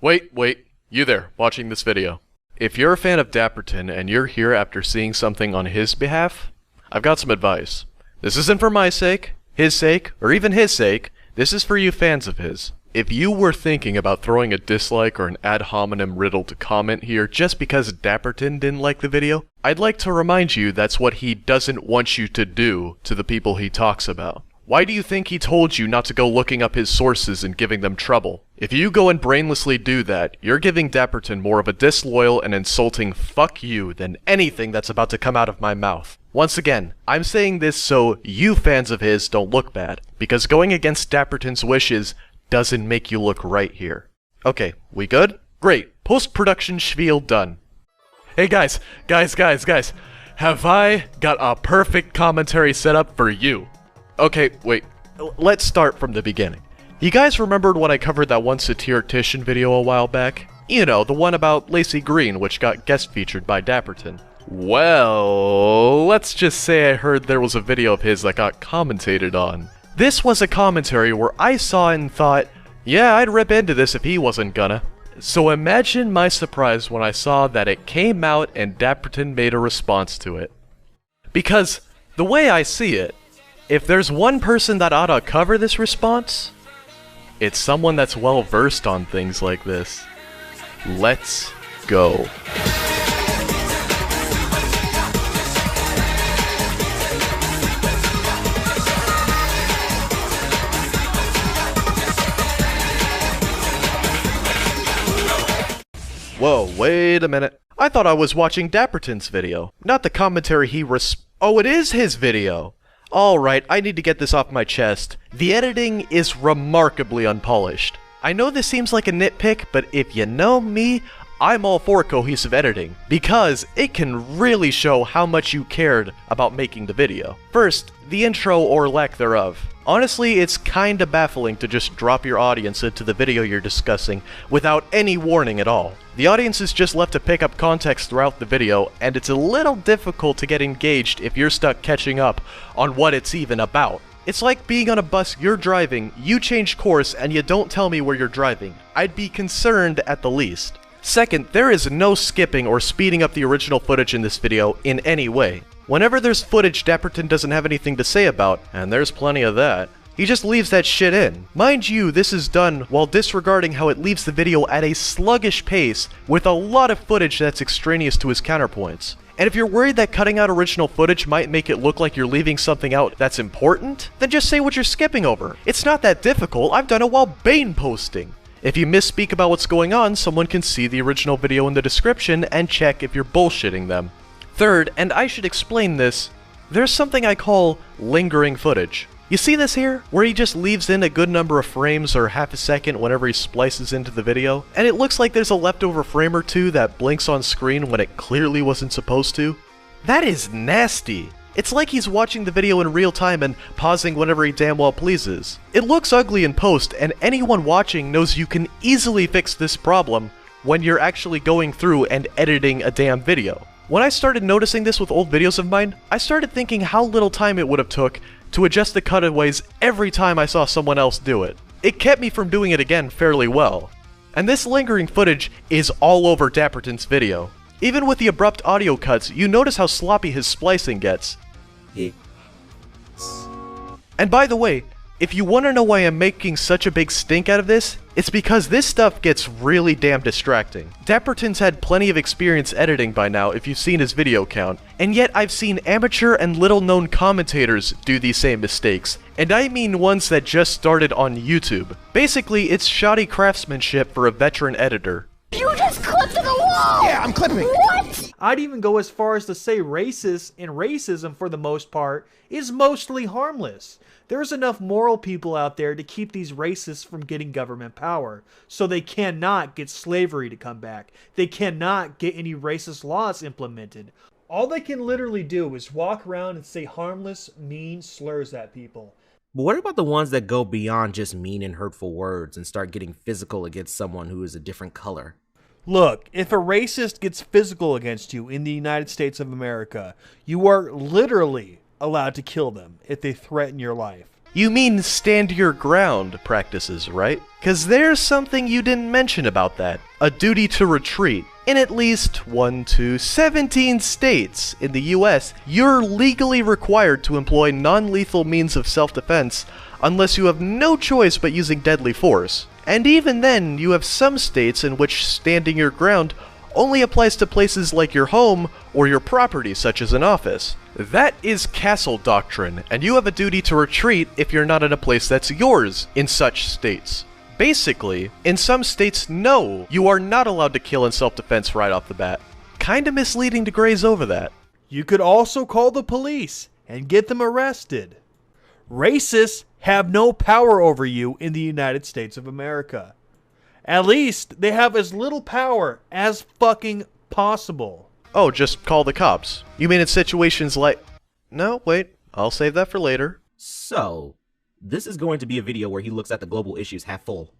Wait, you there, watching this video. If you're a fan of Dapperton and you're here after seeing something on his behalf, I've got some advice. This isn't for my sake, his sake, or even his sake. This is for you fans of his. If you were thinking about throwing a dislike or an ad hominem riddle to comment here just because Dapperton didn't like the video, I'd like to remind you that's what he doesn't want you to do to the people he talks about. Why do you think he told you not to go looking up his sources and giving them trouble? If you go and brainlessly do that, you're giving Dapperton more of a disloyal and insulting fuck you than anything that's about to come out of my mouth. Once again, I'm saying this so you fans of his don't look bad, because going against Dapperton's wishes doesn't make you look right here. Okay, we good? Great, post-production spiel done. Hey guys, have I got a perfect commentary set up for you? Okay, wait, let's start from the beginning. You guys remembered when I covered that one Satirtician video a while back? You know, the one about Lacey Green, which got guest featured by Dapperton. Well, let's just say I heard there was a video of his that got commentated on. This was a commentary where I saw it and thought, yeah, I'd rip into this if he wasn't gonna. So imagine my surprise when I saw that it came out and Dapperton made a response to it. Because, the way I see it, if there's one person that ought to cover this response, it's someone that's well versed on things like this. Let's go. Whoa, wait a minute. I thought I was watching Dapperton's video, not the commentary Oh, it is his video! Alright, I need to get this off my chest. The editing is remarkably unpolished. I know this seems like a nitpick, but if you know me, I'm all for cohesive editing, because it can really show how much you cared about making the video. First, the intro or lack thereof. Honestly, it's kinda baffling to just drop your audience into the video you're discussing without any warning at all. The audience is just left to pick up context throughout the video, and it's a little difficult to get engaged if you're stuck catching up on what it's even about. It's like being on a bus you're driving, you change course, and you don't tell me where you're driving. I'd be concerned at the least. Second, there is no skipping or speeding up the original footage in this video in any way. Whenever there's footage Dapperton doesn't have anything to say about, and there's plenty of that, he just leaves that shit in. Mind you, this is done while disregarding how it leaves the video at a sluggish pace with a lot of footage that's extraneous to his counterpoints. And if you're worried that cutting out original footage might make it look like you're leaving something out that's important, then just say what you're skipping over. It's not that difficult, I've done it while Bane posting. If you misspeak about what's going on, someone can see the original video in the description and check if you're bullshitting them. Third, and I should explain this, there's something I call lingering footage. You see this here? Where he just leaves in a good number of frames or half a second whenever he splices into the video, and it looks like there's a leftover frame or two that blinks on screen when it clearly wasn't supposed to. That is nasty. It's like he's watching the video in real time and pausing whenever he damn well pleases. It looks ugly in post, and anyone watching knows you can easily fix this problem when you're actually going through and editing a damn video. When I started noticing this with old videos of mine, I started thinking how little time it would have took to adjust the cutaways every time I saw someone else do it. It kept me from doing it again fairly well. And this lingering footage is all over Dapperton's video. Even with the abrupt audio cuts, you notice how sloppy his splicing gets. And by the way, if you want to know why I'm making such a big stink out of this, it's because this stuff gets really damn distracting. Dapperton's had plenty of experience editing by now if you've seen his video count, and yet I've seen amateur and little-known commentators do these same mistakes, and I mean ones that just started on YouTube. Basically, it's shoddy craftsmanship for a veteran editor. You just clipped to the wall! Yeah, I'm clipping. What? I'd even go as far as to say racist and racism, for the most part, is mostly harmless. There's enough moral people out there to keep these racists from getting government power, so they cannot get slavery to come back. They cannot get any racist laws implemented. All they can literally do is walk around and say harmless, mean slurs at people. But what about the ones that go beyond just mean and hurtful words and start getting physical against someone who is a different color? Look, if a racist gets physical against you in the United States of America, you are literally allowed to kill them if they threaten your life. You mean stand your ground practices, right? 'Cause there's something you didn't mention about that. A duty to retreat. In at least 17 states in the US, you're legally required to employ non-lethal means of self-defense unless you have no choice but using deadly force. And even then, you have some states in which standing your ground only applies to places like your home or your property, such as an office. That is castle doctrine, and you have a duty to retreat if you're not in a place that's yours in such states. Basically, in some states, no, you are not allowed to kill in self-defense right off the bat. Kinda misleading to graze over that. You could also call the police and get them arrested. Racists have no power over you in the United States of America. At least they have as little power as fucking possible. Oh, just call the cops. You mean in situations like... No, wait, I'll save that for later. So, this is going to be a video where he looks at the global issues half full.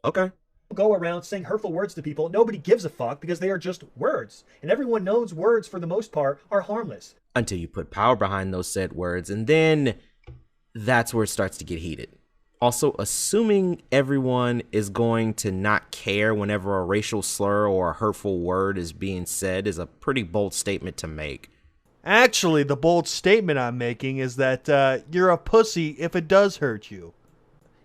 Okay. Go around saying hurtful words to people. Nobody gives a fuck because they are just words. And everyone knows words, for the most part, are harmless. Until you put power behind those said words, and then that's where it starts to get heated. Also, assuming everyone is going to not care whenever a racial slur or a hurtful word is being said is a pretty bold statement to make. Actually, the bold statement I'm making is that you're a pussy if it does hurt you.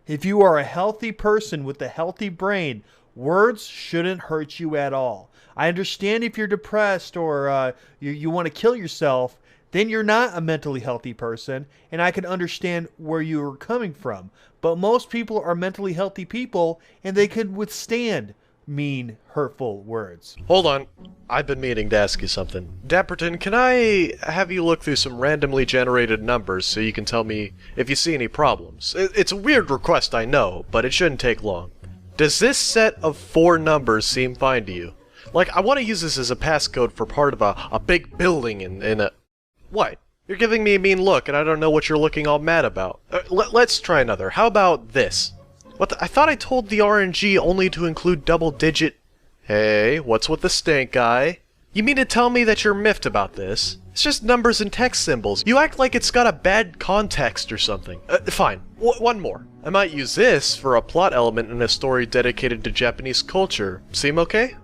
If you are a healthy person with a healthy brain, words shouldn't hurt you at all. I understand if you're depressed or you want to kill yourself, then you're not a mentally healthy person, and I can understand where you're coming from. But most people are mentally healthy people, and they could withstand mean, hurtful words. Hold on. I've been meaning to ask you something. Dapperton, can I have you look through some randomly generated numbers so you can tell me if you see any problems? It's a weird request, I know, but it shouldn't take long. Does this set of 4 numbers seem fine to you? Like, I want to use this as a passcode for part of a big building in a... What? You're giving me a mean look, and I don't know what you're looking all mad about. Let's try another. How about this? What the, I thought I told the RNG only to include double-digit... Hey, what's with the stink eye? You mean to tell me that you're miffed about this? It's just numbers and text symbols. You act like it's got a bad context or something. Fine. One more. I might use this for a plot element in a story dedicated to Japanese culture. Seem okay?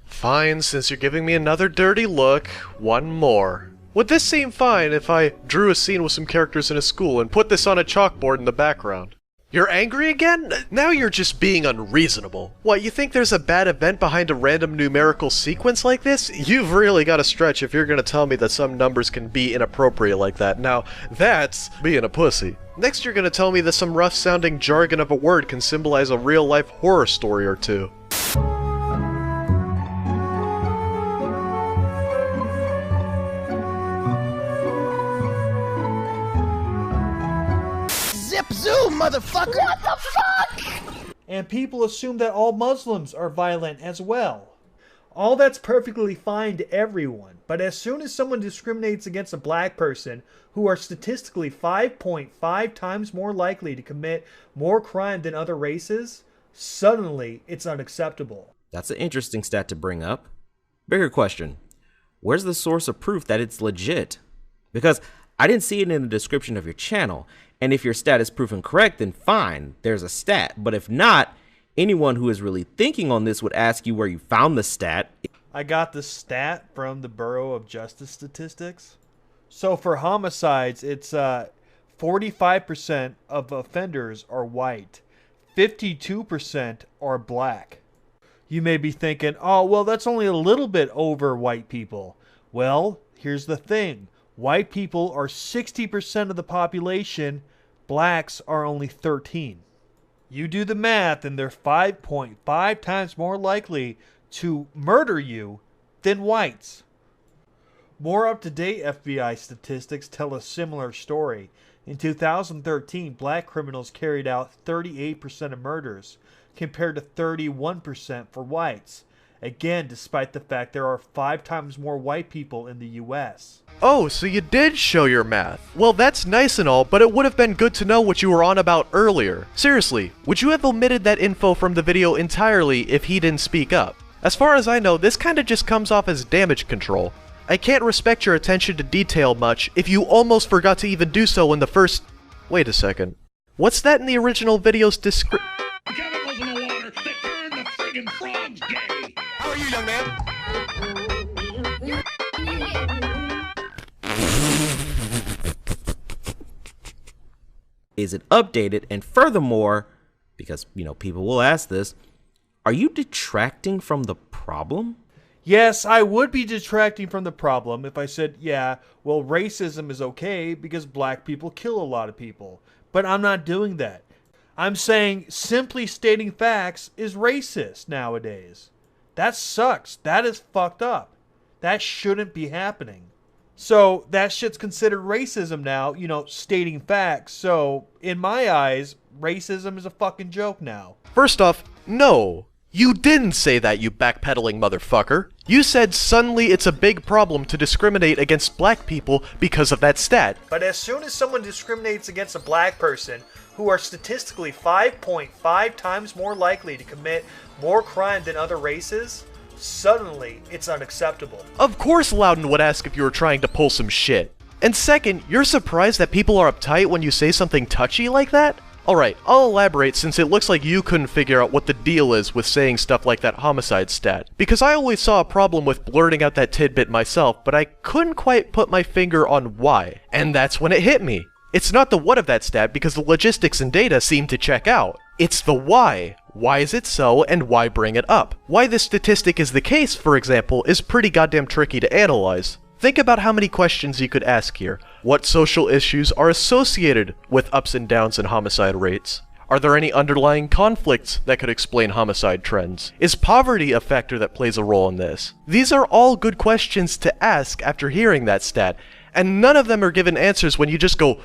Fine, since you're giving me another dirty look, one more. Would this seem fine if I drew a scene with some characters in a school and put this on a chalkboard in the background? You're angry again? Now you're just being unreasonable. What, you think there's a bad event behind a random numerical sequence like this? You've really got to stretch if you're gonna tell me that some numbers can be inappropriate like that. Now, that's being a pussy. Next you're gonna tell me that some rough-sounding jargon of a word can symbolize a real-life horror story or two. Zip zoom, motherfucker! What the fuck? And people assume that all Muslims are violent as well. All that's perfectly fine to everyone, but as soon as someone discriminates against a black person, who are statistically 5.5 times more likely to commit more crime than other races, suddenly it's unacceptable. That's an interesting stat to bring up. Bigger question, where's the source of proof that it's legit? Because I didn't see it in the description of your channel, and if your stat is proven correct, then fine, there's a stat. But if not, anyone who is really thinking on this would ask you where you found the stat. I got the stat from the Bureau of Justice Statistics. So for homicides, it's 45% of offenders are white, 52% are black. You may be thinking, oh, well, that's only a little bit over white people. Well, here's the thing. White people are 60% of the population, blacks are only 13. You do the math and they're 5.5 times more likely to murder you than whites. More up-to-date FBI statistics tell a similar story. In 2013, black criminals carried out 38% of murders, compared to 31% for whites. Again, despite the fact there are 5 times more white people in the US. Oh, so you did show your math. Well, that's nice and all, but it would have been good to know what you were on about earlier. Seriously, would you have omitted that info from the video entirely if he didn't speak up? As far as I know, this kinda just comes off as damage control. I can't respect your attention to detail much if you almost forgot to even do so in the first... Wait a second. What's that in the original video's description? Chemicals in the water that turn the friggin' frogs gay. How are you, young man? Is it updated? And furthermore, because, people will ask this, are you detracting from the problem? Yes, I would be detracting from the problem if I said, yeah, well, racism is okay because black people kill a lot of people. But I'm not doing that. I'm saying simply stating facts is racist nowadays. That sucks. That is fucked up. That shouldn't be happening. So that shit's considered racism now, stating facts. So in my eyes, racism is a fucking joke now. First off, no. You didn't say that, you backpedaling motherfucker. You said suddenly it's a big problem to discriminate against black people because of that stat. But as soon as someone discriminates against a black person, who are statistically 5.5 times more likely to commit more crime than other races, suddenly it's unacceptable. Of course Loudon would ask if you were trying to pull some shit. And second, you're surprised that people are uptight when you say something touchy like that? Alright, I'll elaborate since it looks like you couldn't figure out what the deal is with saying stuff like that homicide stat. Because I always saw a problem with blurting out that tidbit myself, but I couldn't quite put my finger on why. And that's when it hit me. It's not the what of that stat because the logistics and data seem to check out. It's the why. Why is it so, and why bring it up? Why this statistic is the case, for example, is pretty goddamn tricky to analyze. Think about how many questions you could ask here. What social issues are associated with ups and downs in homicide rates? Are there any underlying conflicts that could explain homicide trends? Is poverty a factor that plays a role in this? These are all good questions to ask after hearing that stat, and none of them are given answers when you just go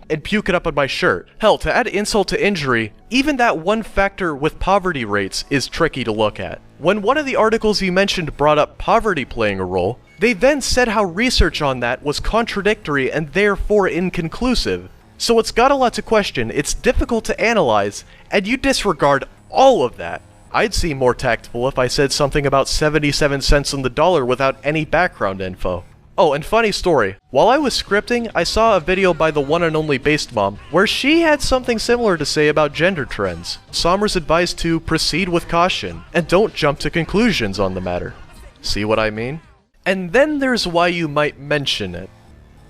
and puke it up on my shirt. Hell, to add insult to injury, even that one factor with poverty rates is tricky to look at. When one of the articles you mentioned brought up poverty playing a role, they then said how research on that was contradictory and therefore inconclusive. So it's got a lot to question, it's difficult to analyze, and you disregard all of that. I'd seem more tactful if I said something about 77 cents on the dollar without any background info. Oh, and funny story, while I was scripting, I saw a video by the one and only Based Mom, where she had something similar to say about gender trends. Sommer's advised to proceed with caution, and don't jump to conclusions on the matter. See what I mean? And then there's why you might mention it.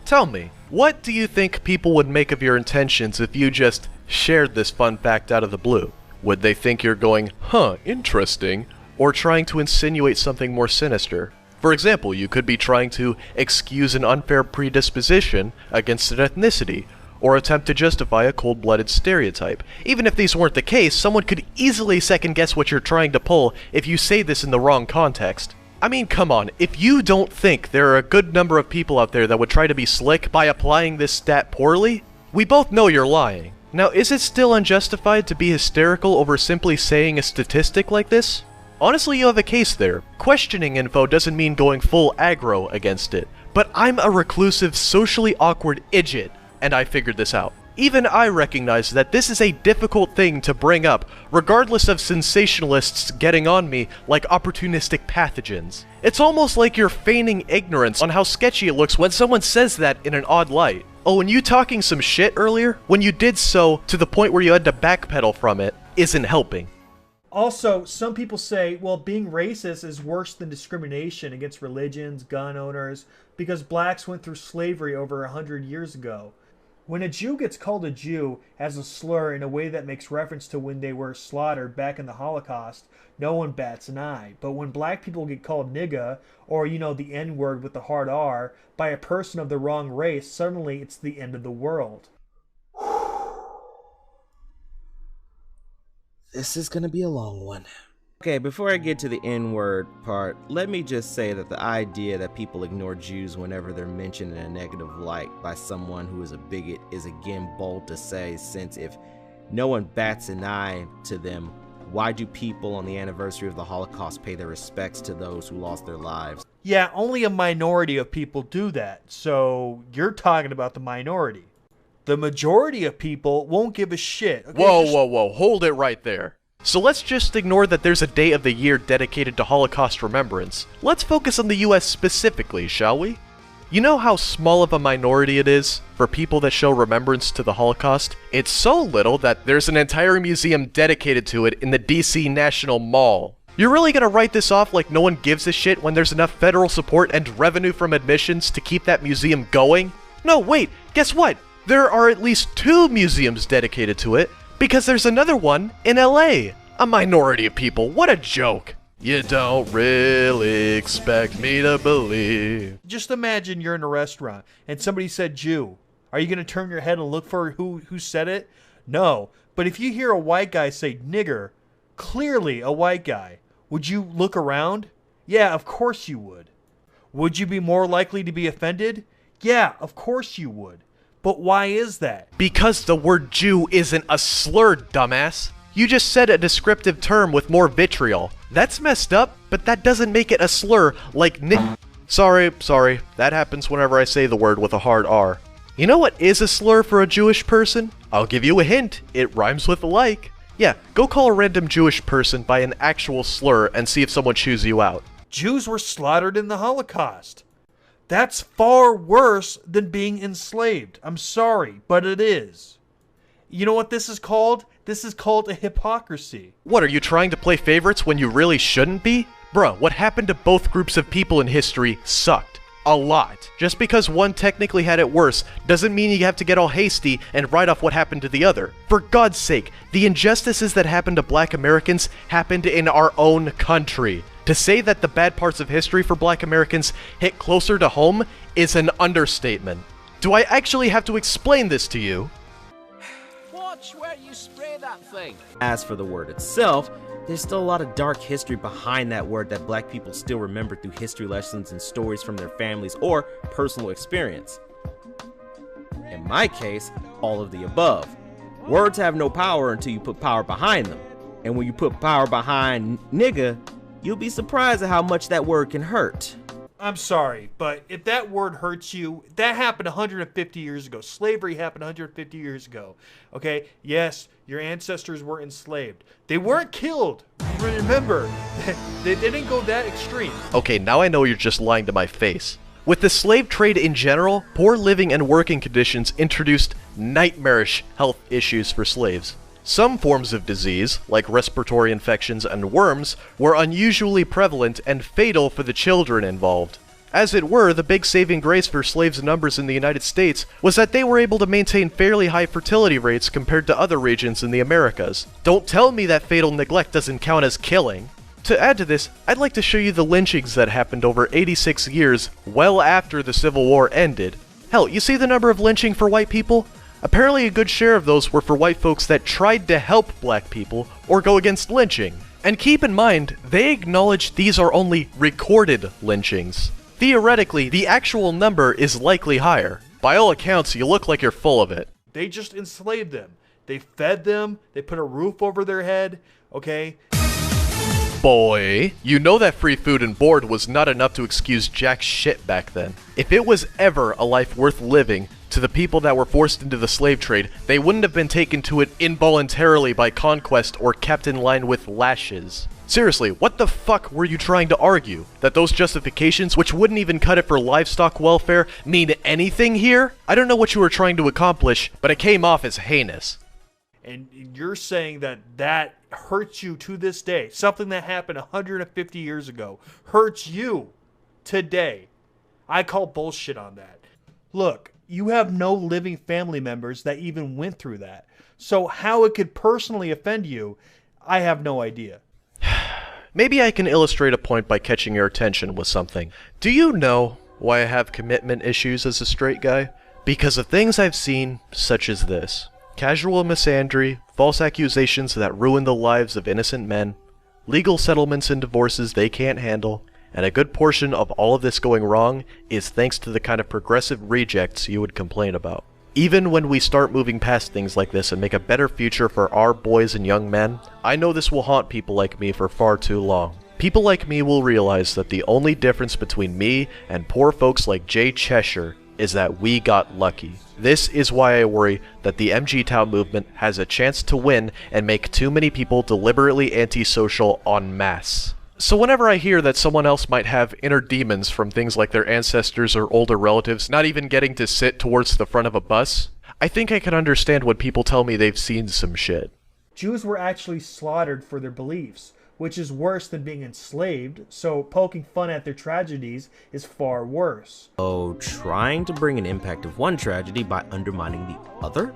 Tell me, what do you think people would make of your intentions if you just shared this fun fact out of the blue? Would they think you're going, huh, interesting, or trying to insinuate something more sinister? For example, you could be trying to excuse an unfair predisposition against an ethnicity, or attempt to justify a cold-blooded stereotype. Even if these weren't the case, someone could easily second-guess what you're trying to pull if you say this in the wrong context. I mean, come on, if you don't think there are a good number of people out there that would try to be slick by applying this stat poorly, we both know you're lying. Now, is it still unjustified to be hysterical over simply saying a statistic like this? Honestly, you have a case there. Questioning info doesn't mean going full aggro against it. But I'm a reclusive, socially awkward idiot, and I figured this out. Even I recognize that this is a difficult thing to bring up, regardless of sensationalists getting on me like opportunistic pathogens. It's almost like you're feigning ignorance on how sketchy it looks when someone says that in an odd light. Oh, and you talking some shit earlier, when you did so to the point where you had to backpedal from it, isn't helping. Also, some people say, well, being racist is worse than discrimination against religions, gun owners, because blacks went through slavery over 100 years ago. When a Jew gets called a Jew as a slur in a way that makes reference to when they were slaughtered back in the Holocaust, no one bats an eye. But when black people get called nigga, or, the N-word with the hard R, by a person of the wrong race, suddenly it's the end of the world. This is gonna be a long one. Okay, before I get to the N-word part, let me just say that the idea that people ignore Jews whenever they're mentioned in a negative light by someone who is a bigot is again bold to say, since if no one bats an eye to them, why do people on the anniversary of the Holocaust pay their respects to those who lost their lives? Yeah, only a minority of people do that, so you're talking about the minority. The majority of people won't give a shit. Okay, Whoa, hold it right there. So let's just ignore that there's a day of the year dedicated to Holocaust remembrance. Let's focus on the US specifically, shall we? You know how small of a minority it is for people that show remembrance to the Holocaust? It's so little that there's an entire museum dedicated to it in the DC National Mall. You're really gonna write this off like no one gives a shit when there's enough federal support and revenue from admissions to keep that museum going? No, wait, guess what? There are at least 2 museums dedicated to it, because there's another one in LA. A minority of people, what a joke. You don't really expect me to believe. Just imagine you're in a restaurant and somebody said Jew. Are you going to turn your head and look for who said it? No. But if you hear a white guy say nigger, clearly a white guy, would you look around? Yeah, of course you would. Would you be more likely to be offended? Yeah, of course you would. But why is that? Because the word Jew isn't a slur, dumbass. You just said a descriptive term with more vitriol. That's messed up, but that doesn't make it a slur like Sorry, that happens whenever I say the word with a hard R. You know what is a slur for a Jewish person? I'll give you a hint. It rhymes with like. Yeah, go call a random Jewish person by an actual slur and see if someone chews you out. Jews were slaughtered in the Holocaust. That's far worse than being enslaved. I'm sorry, but it is. You know what this is called? This is called a hypocrisy. What, are you trying to play favorites when you really shouldn't be? Bruh, what happened to both groups of people in history sucked. A lot. Just because one technically had it worse doesn't mean you have to get all hasty and write off what happened to the other. For God's sake, the injustices that happened to Black Americans happened in our own country. To say that the bad parts of history for Black Americans hit closer to home is an understatement. Do I actually have to explain this to you? Watch where you spray that thing. As for the word itself, there's still a lot of dark history behind that word that Black people still remember through history lessons and stories from their families or personal experience. In my case, all of the above. Words have no power until you put power behind them. And when you put power behind nigga, you'll be surprised at how much that word can hurt. I'm sorry, but if that word hurts you, that happened 150 years ago. Slavery happened 150 years ago. Okay? Yes, your ancestors were enslaved. They weren't killed. Remember, they didn't go that extreme. Okay, now I know you're just lying to my face. With the slave trade in general, poor living and working conditions introduced nightmarish health issues for slaves. Some forms of disease, like respiratory infections and worms, were unusually prevalent and fatal for the children involved. As it were, the big saving grace for slaves' numbers in the United States was that they were able to maintain fairly high fertility rates compared to other regions in the Americas. Don't tell me that fatal neglect doesn't count as killing. To add to this, I'd like to show you the lynchings that happened over 86 years, well after the Civil War ended. Hell, you see the number of lynching for white people? Apparently a good share of those were for white folks that tried to help Black people or go against lynching. And keep in mind, they acknowledge these are only recorded lynchings. Theoretically, the actual number is likely higher. By all accounts, you look like you're full of it. They just enslaved them. They fed them. They put a roof over their head. Okay? Boy, you know that free food and board was not enough to excuse jack shit back then. If it was ever a life worth living, to the people that were forced into the slave trade, they wouldn't have been taken to it involuntarily by conquest or kept in line with lashes. Seriously, what the fuck were you trying to argue? That those justifications, which wouldn't even cut it for livestock welfare, mean anything here? I don't know what you were trying to accomplish, but it came off as heinous. And you're saying that that hurts you to this day. Something that happened 150 years ago hurts you today. I call bullshit on that. Look, you have no living family members that even went through that. So how it could personally offend you, I have no idea. Maybe I can illustrate a point by catching your attention with something. Do you know why I have commitment issues as a straight guy? Because of things I've seen, such as this. Casual misandry, false accusations that ruin the lives of innocent men, legal settlements and divorces they can't handle, and a good portion of all of this going wrong is thanks to the kind of progressive rejects you would complain about. Even when we start moving past things like this and make a better future for our boys and young men, I know this will haunt people like me for far too long. People like me will realize that the only difference between me and poor folks like Jay Cheshire is that we got lucky. This is why I worry that the MGTOW movement has a chance to win and make too many people deliberately antisocial en masse. So whenever I hear that someone else might have inner demons from things like their ancestors or older relatives not even getting to sit towards the front of a bus, I think I can understand when people tell me they've seen some shit. Jews were actually slaughtered for their beliefs, which is worse than being enslaved, so poking fun at their tragedies is far worse. Oh, trying to bring an impact of one tragedy by undermining the other?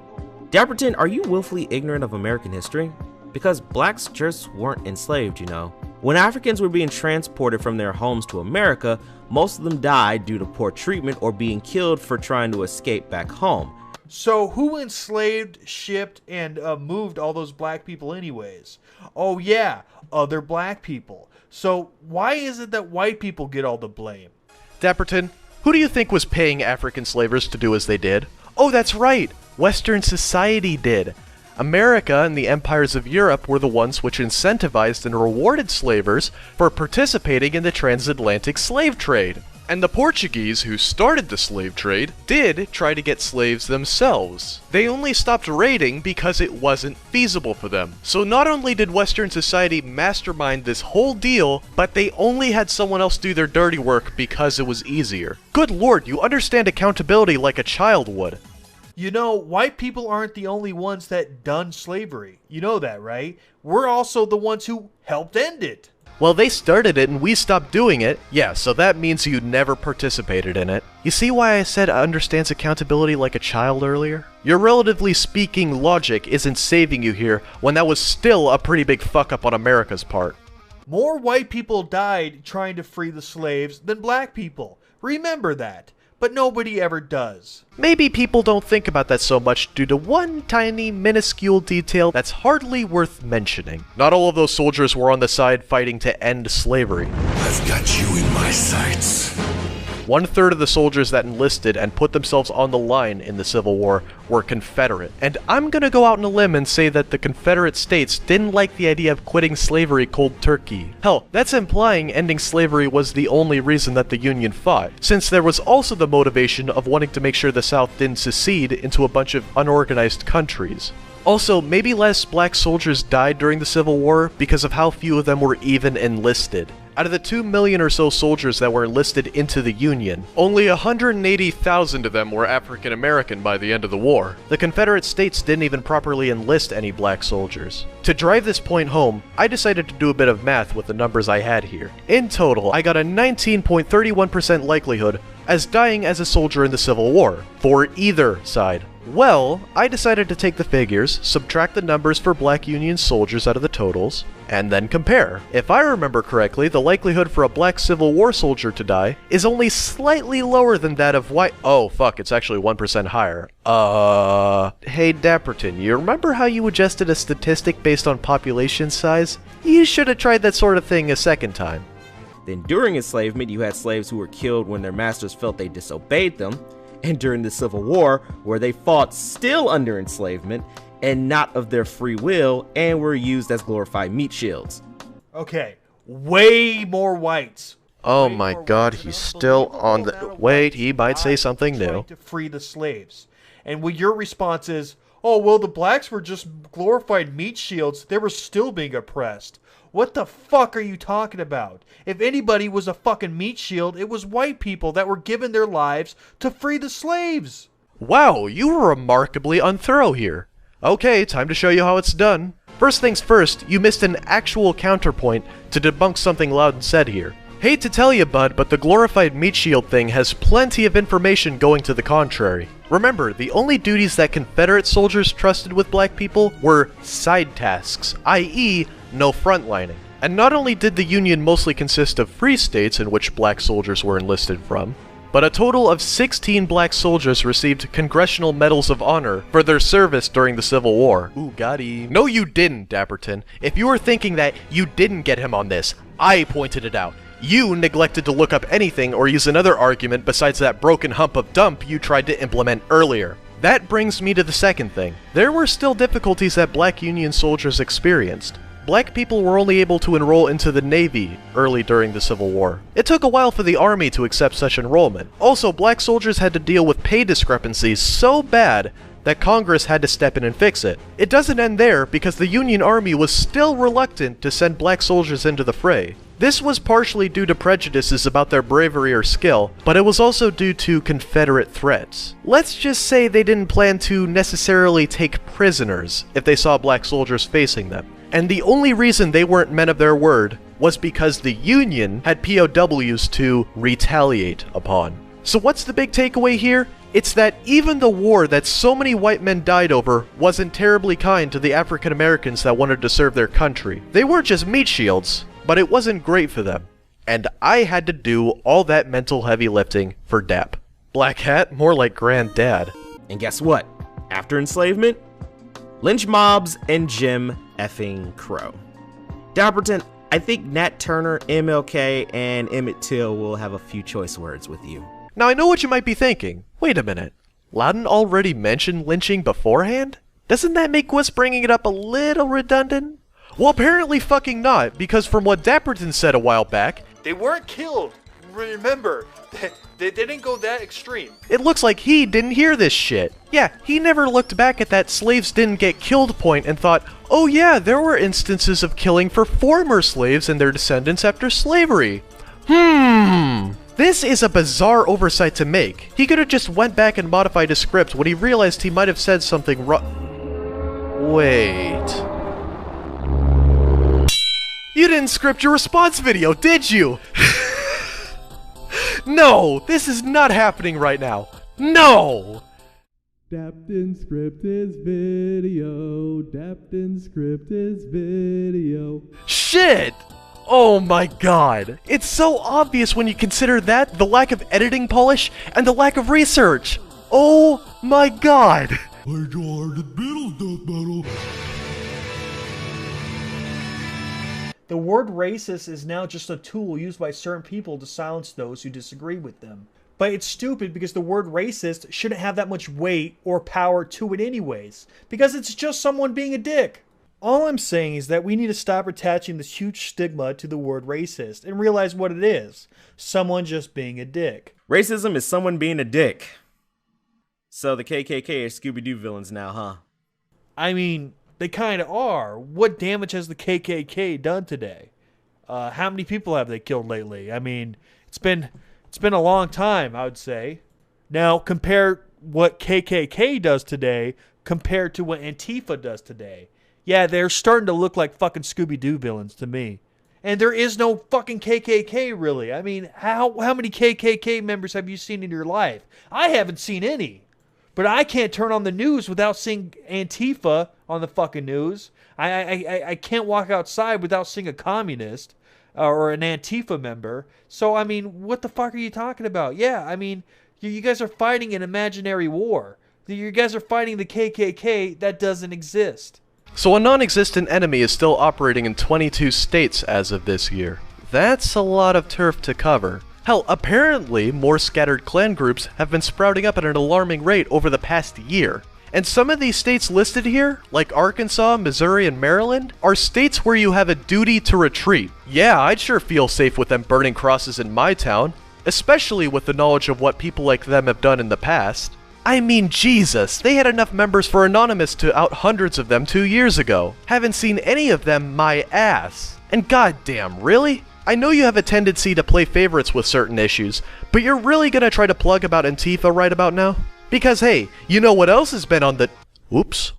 Dapperton, are you willfully ignorant of American history? Because blacks just weren't enslaved, you know. When Africans were being transported from their homes to America, most of them died due to poor treatment or being killed for trying to escape back home. So who enslaved, shipped, and moved all those black people anyways? Oh yeah, other black people. So why is it that white people get all the blame? Dapperton, who do you think was paying African slavers to do as they did? Oh, that's right! Western society did. America and the empires of Europe were the ones which incentivized and rewarded slavers for participating in the transatlantic slave trade. And the Portuguese, who started the slave trade, did try to get slaves themselves. They only stopped raiding because it wasn't feasible for them. So not only did Western society mastermind this whole deal, but they only had someone else do their dirty work because it was easier. Good lord, you understand accountability like a child would. You know, white people aren't the only ones that done slavery. You know that, right? We're also the ones who helped end it. Well, they started it and we stopped doing it. Yeah, so that means you never participated in it. You see why I said understands accountability like a child earlier? Your relatively speaking logic isn't saving you here when that was still a pretty big fuck up on America's part. More white people died trying to free the slaves than black people. Remember that. But nobody ever does. Maybe people don't think about that so much due to one tiny, minuscule detail that's hardly worth mentioning. Not all of those soldiers were on the side fighting to end slavery. I've got you in my sights. 1/3 of the soldiers that enlisted and put themselves on the line in the Civil War were Confederate. And I'm gonna go out on a limb and say that the Confederate States didn't like the idea of quitting slavery cold turkey. Hell, that's implying ending slavery was the only reason that the Union fought, since there was also the motivation of wanting to make sure the South didn't secede into a bunch of unorganized countries. Also, maybe less black soldiers died during the Civil War because of how few of them were even enlisted. Out of the 2 million or so soldiers that were enlisted into the Union, only 180,000 of them were African American by the end of the war. The Confederate States didn't even properly enlist any black soldiers. To drive this point home, I decided to do a bit of math with the numbers I had here. In total, I got a 19.31% likelihood as dying as a soldier in the Civil War, for either side. Well, I decided to take the figures, subtract the numbers for black Union soldiers out of the totals, and then compare. If I remember correctly, the likelihood for a black Civil War soldier to die is only slightly lower than that of white— oh fuck, it's actually 1% higher. Hey Dapperton, you remember how you adjusted a statistic based on population size? You should have tried that sort of thing a second time. Then during enslavement, you had slaves who were killed when their masters felt they disobeyed them, and during the Civil War, where they fought still under enslavement and not of their free will, and were used as glorified meat shields. Okay, way more whites. Oh my god, he's still on the— wait, he might say something new. To free the slaves. And when your response is, oh, well, the blacks were just glorified meat shields, they were still being oppressed. What the fuck are you talking about? If anybody was a fucking meat shield, it was white people that were given their lives to free the slaves. Wow, you were remarkably unthorough here. Okay, time to show you how it's done. First things first, you missed an actual counterpoint to debunk something Loudon said here. Hate to tell you, bud, but the glorified meat shield thing has plenty of information going to the contrary. Remember, the only duties that Confederate soldiers trusted with black people were side tasks, i.e., no frontlining. And not only did the Union mostly consist of free states in which black soldiers were enlisted from, but a total of 16 black soldiers received Congressional Medals of Honor for their service during the Civil War. Ooh, got him. No, you didn't, Dapperton. If you were thinking that you didn't get him on this, I pointed it out. You neglected to look up anything or use another argument besides that broken hump of dump you tried to implement earlier. That brings me to the second thing. There were still difficulties that black Union soldiers experienced. Black people were only able to enroll into the Navy early during the Civil War. It took a while for the Army to accept such enrollment. Also, black soldiers had to deal with pay discrepancies so bad that Congress had to step in and fix it. It doesn't end there because the Union Army was still reluctant to send black soldiers into the fray. This was partially due to prejudices about their bravery or skill, but it was also due to Confederate threats. Let's just say they didn't plan to necessarily take prisoners if they saw black soldiers facing them. And the only reason they weren't men of their word was because the Union had POWs to retaliate upon. So what's the big takeaway here? It's that even the war that so many white men died over wasn't terribly kind to the African Americans that wanted to serve their country. They weren't just meat shields, but it wasn't great for them. And I had to do all that mental heavy lifting for DAP. Black hat? More like granddad. And guess what? After enslavement, lynch mobs and Jim effing Crow. Dapperton, I think Nat Turner, MLK, and Emmett Till will have a few choice words with you. Now I know what you might be thinking. Wait a minute. Loudon already mentioned lynching beforehand? Doesn't that make Wes bringing it up a little redundant? Well, apparently fucking not, because from what Dapperton said a while back, They weren't killed. Remember, they didn't go that extreme. it looks like he didn't hear this shit. Yeah, he never looked back at that slaves didn't get killed point and thought, oh yeah, there were instances of killing for former slaves and their descendants after slavery. This is a bizarre oversight to make. He could have just went back and modified his script when he realized he might have said something Wait. You didn't script your response video, did you? No, this is not happening right now. No! Dapped didn't script his video. Dapped didn't script his video. Shit! Oh my god. It's so obvious when you consider that, the lack of editing polish, and the lack of research. Oh my god. The word racist is now just a tool used by certain people to silence those who disagree with them. But it's stupid because the word racist shouldn't have that much weight or power to it anyways, because it's just someone being a dick. All I'm saying is that we need to stop attaching this huge stigma to the word racist and realize what it is. Someone just being a dick. Racism is someone being a dick. So the KKK are Scooby-Doo villains now, huh? I mean, they kind of are. What damage has the KKK done today? How many people have they killed lately? I mean, it's been a long time, I would say. Now, compare what KKK does today compared to what Antifa does today. Yeah, they're starting to look like fucking Scooby-Doo villains to me. And there is no fucking KKK, really. I mean, how many KKK members have you seen in your life? I haven't seen any. But I can't turn on the news without seeing Antifa on the fucking news. I can't walk outside without seeing a communist or an Antifa member. So, I mean, what the fuck are you talking about? Yeah, I mean, you guys are fighting an imaginary war. You guys are fighting the KKK that doesn't exist. So a non-existent enemy is still operating in 22 states as of this year. That's a lot of turf to cover. Hell, apparently more scattered clan groups have been sprouting up at an alarming rate over the past year. And some of these states listed here, like Arkansas, Missouri, and Maryland, are states where you have a duty to retreat. Yeah, I'd sure feel safe with them burning crosses in my town, especially with the knowledge of what people like them have done in the past. I mean, Jesus, they had enough members for Anonymous to out hundreds of them 2 years ago. Haven't seen any of them my ass. And goddamn, really? I know you have a tendency to play favorites with certain issues, but you're really gonna try to plug about Antifa right about now? Because hey, you know what else has been on the... Oops.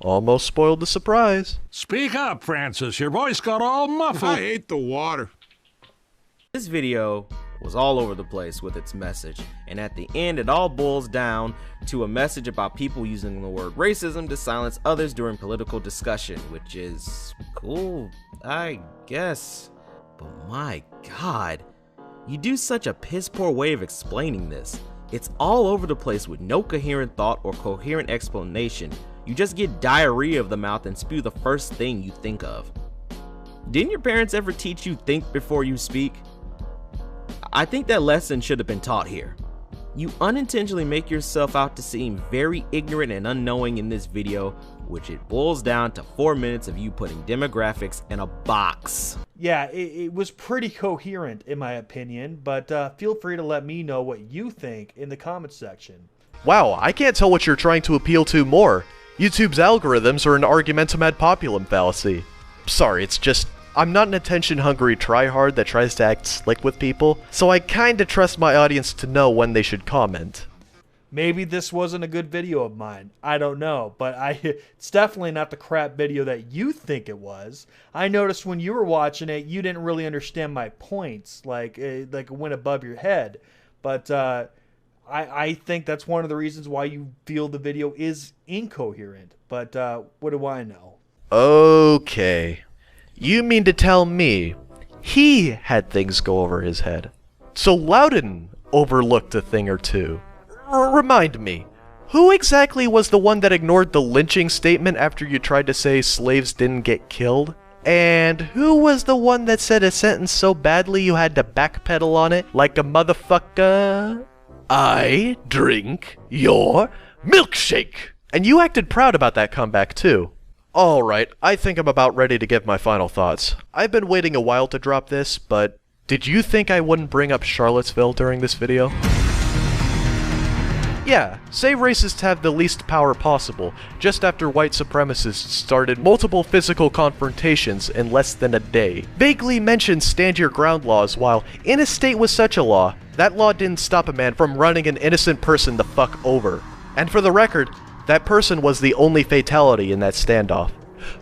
Almost spoiled the surprise. Speak up, Francis. Your voice got all muffled. I hate the water. This video was all over the place with its message, and at the end it all boils down to a message about people using the word racism to silence others during political discussion, which is cool, I guess. But my god, you do such a piss poor way of explaining this. It's all over the place with no coherent thought or coherent explanation. You just get diarrhea of the mouth and spew the first thing you think of. Didn't your parents ever teach you think before you speak? I think that lesson should have been taught here. You unintentionally make yourself out to seem very ignorant and unknowing in this video, which it boils down to 4 minutes of you putting demographics in a box. Yeah, it was pretty coherent in my opinion, but feel free to let me know what you think in the comments section. Wow, I can't tell what you're trying to appeal to more. YouTube's algorithms or an argumentum ad populum fallacy. Sorry, it's just, I'm not an attention-hungry tryhard that tries to act slick with people, so I kinda trust my audience to know when they should comment. Maybe this wasn't a good video of mine. I don't know, but it's definitely not the crap video that you think it was. I noticed when you were watching it, you didn't really understand my points, like it went above your head. But I think that's one of the reasons why you feel the video is incoherent. But what do I know? Okay. You mean to tell me he had things go over his head? So Loudon overlooked a thing or two. Remind me, who exactly was the one that ignored the lynching statement after you tried to say slaves didn't get killed? And who was the one that said a sentence so badly you had to backpedal on it like a motherfucker? I drink your milkshake! And you acted proud about that comeback too. Alright, I think I'm about ready to give my final thoughts. I've been waiting a while to drop this, but did you think I wouldn't bring up Charlottesville during this video? Yeah, say racists have the least power possible, just after white supremacists started multiple physical confrontations in less than a day. Vaguely mentioned stand your ground laws while in a state with such a law, that law didn't stop a man from running an innocent person the fuck over. And for the record, that person was the only fatality in that standoff.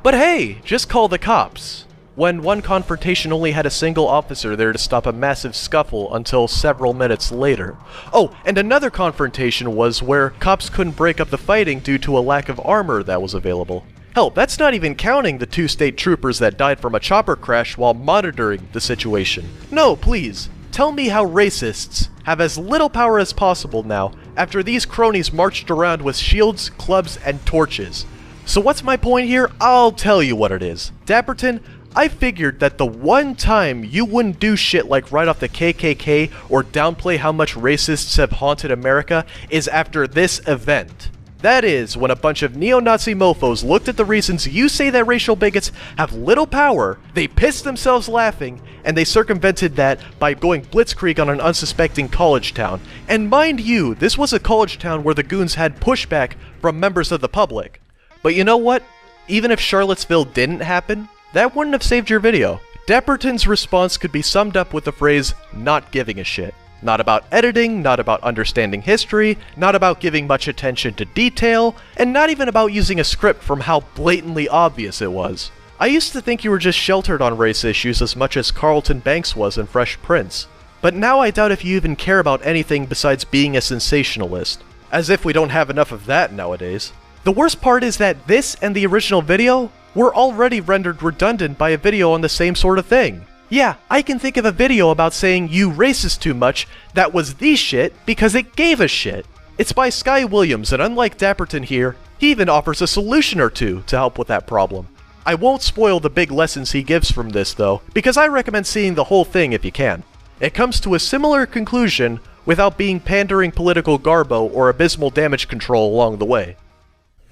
But hey, just call the cops. When one confrontation only had a single officer there to stop a massive scuffle until several minutes later. Oh, and another confrontation was where cops couldn't break up the fighting due to a lack of armor that was available. Hell, that's not even counting the 2 state troopers that died from a chopper crash while monitoring the situation. No, please, tell me how racists have as little power as possible now after these cronies marched around with shields, clubs, and torches. So what's my point here? I'll tell you what it is. Dapperton, I figured that the one time you wouldn't do shit like write off the KKK or downplay how much racists have haunted America is after this event. That is, when a bunch of neo-Nazi mofos looked at the reasons you say that racial bigots have little power, they pissed themselves laughing, and they circumvented that by going blitzkrieg on an unsuspecting college town. And mind you, this was a college town where the goons had pushback from members of the public. But you know what? Even if Charlottesville didn't happen, that wouldn't have saved your video. Dapperton's response could be summed up with the phrase, not giving a shit. Not about editing, not about understanding history, not about giving much attention to detail, and not even about using a script from how blatantly obvious it was. I used to think you were just sheltered on race issues as much as Carlton Banks was in Fresh Prince. But now I doubt if you even care about anything besides being a sensationalist. As if we don't have enough of that nowadays. The worst part is that this and the original video were already rendered redundant by a video on the same sort of thing. Yeah, I can think of a video about saying you racist too much that was the shit because it gave a shit. It's by Sky Williams, and unlike Dapperton here, he even offers a solution or two to help with that problem. I won't spoil the big lessons he gives from this though, because I recommend seeing the whole thing if you can. It comes to a similar conclusion without being pandering political garbo or abysmal damage control along the way.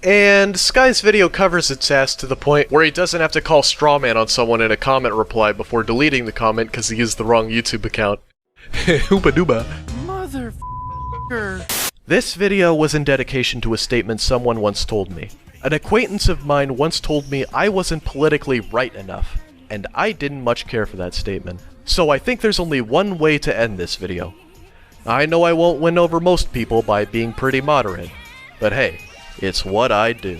And Sky's video covers its ass to the point where he doesn't have to call strawman on someone in a comment reply before deleting the comment because he used the wrong YouTube account. Hoopa dooba. Motherfucker. This video was in dedication to a statement someone once told me. An acquaintance of mine once told me I wasn't politically right enough, and I didn't much care for that statement. So I think there's only one way to end this video. I know I won't win over most people by being pretty moderate, but hey, it's what I do.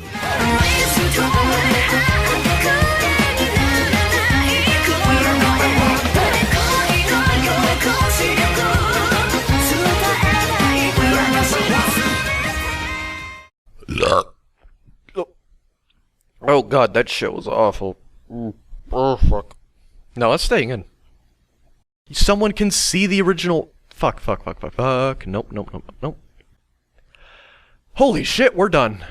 Oh god, that shit was awful. Oh fuck. No, it's staying in. Someone can see the original. Fuck. Nope. Holy shit, we're done.